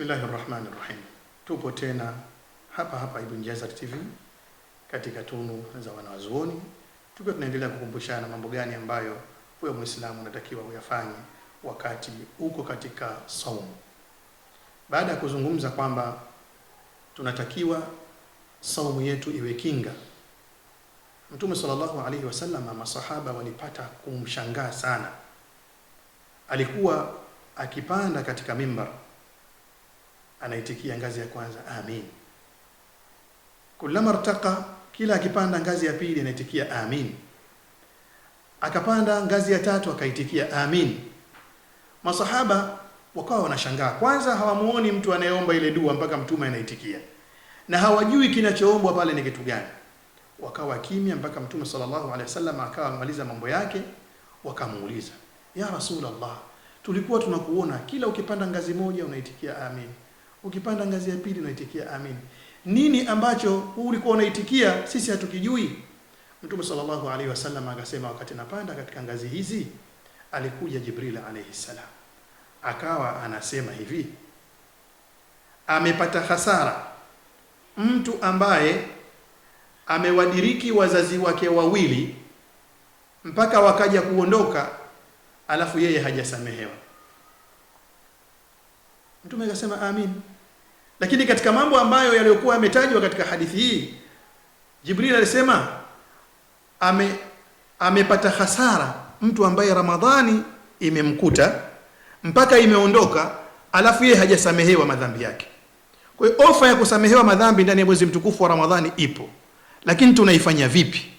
Bismillahirrahmanirrahim. Tupo tena hapa Ibn Jazar TV katika tunu za wanazuoni, tukiwa tunaendelea kukumbushana mambo gani ambayo wewe Muislamu unatakiwa uyafanye wakati uko katika saumu. Baada ya kuzungumza kwamba tunatakiwa saumu yetu iwe kinga, Mtume sallallahu alaihi wasallam, masahaba walipata kumshangaa sana. Alikuwa akipanda katika mimbar anaitikia ngazi ya kwanza amin, kullama irtaqa, kila akipanda ngazi ya pili anaitikia amin, akapanda ngazi ya tatu akaitikia amin. Masahaba wakawa wanashangaa, kwanza hawamuoni mtu anayeomba ile dua mpaka mtume anaitikia, na hawajui kinachoombwa pale ni kitu gani. Wakawa kimya mpaka mtume sallallahu alaihi wasallam akawa amaliza mambo yake. Wakamuuliza, ya Rasulullah, tulikuwa tunakuona kila ukipanda ngazi moja unaitikia amin, ukipanda ngazi ya pili unaitikia amin, nini ambacho ulikuwa unaitikia sisi hatukijui? Mtume sallallahu alaihi wasallam akasema, wakati napanda katika ngazi hizi alikuja Jibril alayhi salam, akawa anasema hivi, amepata hasara mtu ambaye amewadiriki wazazi wake wawili mpaka wakaja kuondoka, alafu yeye hajasamehewa. Mtume akasema amin. Lakini katika mambo ambayo yaliokuwa yametajwa katika hadithi hii, Jibril alisema amepata hasara mtu ambaye Ramadhani imemkuta mpaka imeondoka, alafu yeye hajasamehewa madhambi yake. Kwa hiyo ofa ya kusamehewa madhambi ndani ya mwezi mtukufu wa Ramadhani ipo, lakini tunaifanya vipi?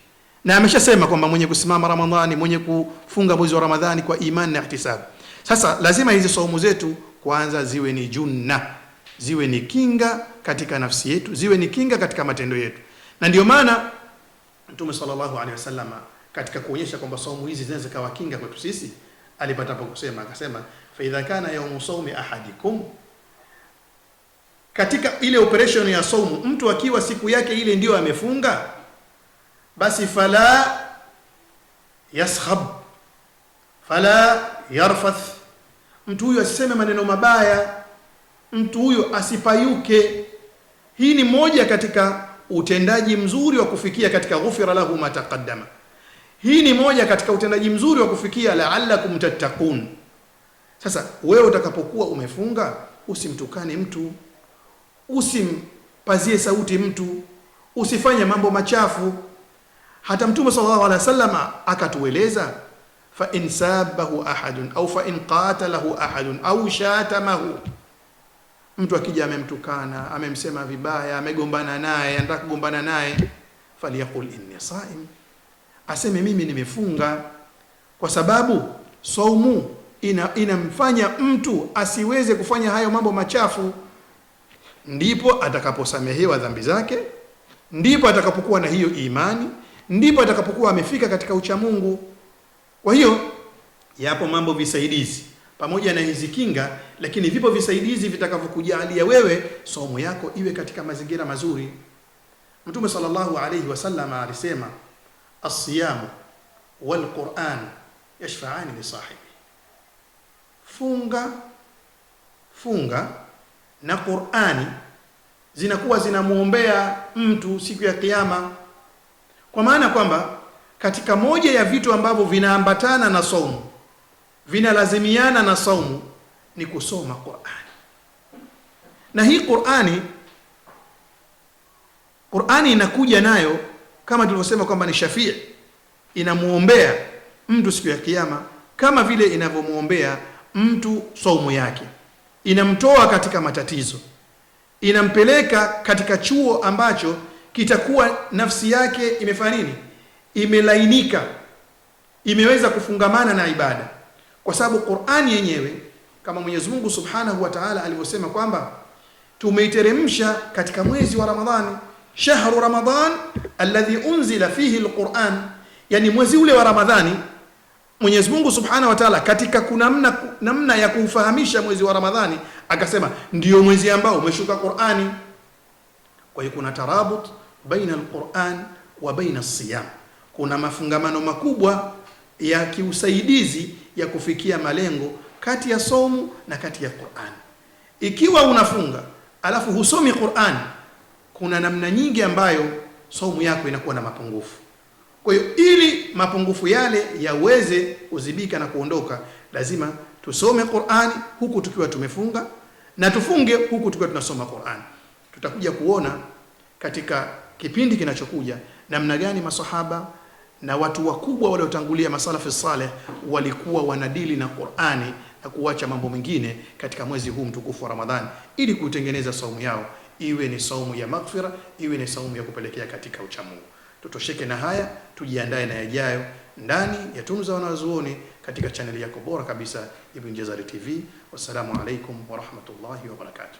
Na ameshasema kwamba mwenye kusimama Ramadhani, mwenye kufunga mwezi wa Ramadhani kwa imani na ihtisab. Sasa lazima hizi saumu zetu kwanza ziwe ni junna, ziwe ni kinga katika nafsi yetu, ziwe ni kinga katika matendo yetu. Na ndio maana Mtume sallallahu alaihi wasallam katika kuonyesha kwamba saumu hizi zinaweza kuwa kinga kwetu sisi, alipata pa kusema, akasema, fa idha kana yawmu sawmi ahadikum, katika ile operation ya saumu, mtu akiwa siku yake ile ndio amefunga, basi fala yaskhab fala yarfath, mtu huyo asiseme maneno mabaya, mtu huyo asipayuke. Hii ni moja katika utendaji mzuri wa kufikia katika ghufira lahu ma taqaddama. Hii ni moja katika utendaji mzuri wa kufikia la'allakum tattaqun. Sasa wewe utakapokuwa umefunga, usimtukane mtu, usimpazie sauti mtu, usifanye mambo machafu. Hata Mtume sallallahu alaihi wasallam akatueleza, fa in sabahu ahadun au fa in qatalahu ahadun au shatamahu, mtu akija amemtukana, amemsema vibaya, amegombana naye, anataka kugombana naye, faliyaqul inni saim, aseme mimi nimefunga. Kwa sababu saumu inamfanya mtu asiweze kufanya hayo mambo machafu. Ndipo atakaposamehewa dhambi zake, ndipo atakapokuwa na hiyo imani, ndipo atakapokuwa amefika katika ucha Mungu. Kwa hiyo yapo mambo visaidizi pamoja na hizi kinga, lakini vipo visaidizi vitakavyokujalia wewe saumu yako iwe katika mazingira mazuri. Mtume sallallahu alayhi wasallam alisema, as-siyamu wal Qur'an yashfa'ani li sahibi, funga na Qur'ani zinakuwa zinamuombea mtu siku ya kiyama. Kwa maana kwamba katika moja ya vitu ambavyo vinaambatana na saumu, vinalazimiana na saumu, ni kusoma Qur'ani. Na hii Qur'ani inakuja nayo kama tulivyosema kwamba ni shafii, inamuombea mtu siku ya kiyama kama vile inavyomuombea mtu saumu yake. Inamtoa katika matatizo, inampeleka katika chuo ambacho kitakuwa nafsi yake imefanya nini? Imelainika, imeweza kufungamana na ibada. Kwa sababu Qur'ani yenyewe, kama Mwenyezi Mungu Subhanahu wa Ta'ala alivyosema kwamba tumeiteremsha katika mwezi wa Ramadhani, shahru Ramadhan alladhi unzila fihi alquran, yani mwezi ule wa Ramadhani Mwenyezi Mungu Subhanahu wa Ta'ala katika namna ya kufahamisha mwezi wa Ramadhani akasema ndio mwezi ambao umeshuka Qur'ani. Kwa hiyo kuna tarabut baina alquran wa baina as-siyam, kuna mafungamano makubwa ya kiusaidizi ya kufikia malengo kati ya saumu na kati ya Qur'an. Ikiwa unafunga alafu husomi Qur'an, kuna namna nyingi ambayo saumu yako inakuwa na mapungufu. Kwa hiyo ili mapungufu yale yaweze kuzibika na kuondoka, lazima tusome Qur'ani huku tukiwa tumefunga na tufunge huku tukiwa tunasoma Qur'ani. Tutakuja kuona katika kipindi kinachokuja namna gani masahaba na watu wakubwa waliotangulia masalafi saleh walikuwa wanadili na Qur'ani na kuacha mambo mengine katika mwezi huu mtukufu wa Ramadhani, ili kutengeneza saumu yao iwe ni saumu ya maghfira, iwe ni saumu ya kupelekea katika uchamungu. Tutosheke na haya, tujiandae na yajayo ndani ya Tunu za Wanazuoni katika chaneli yako bora kabisa Ibn Jazari TV. Wassalamu alaikum wa rahmatullahi wa barakatuh.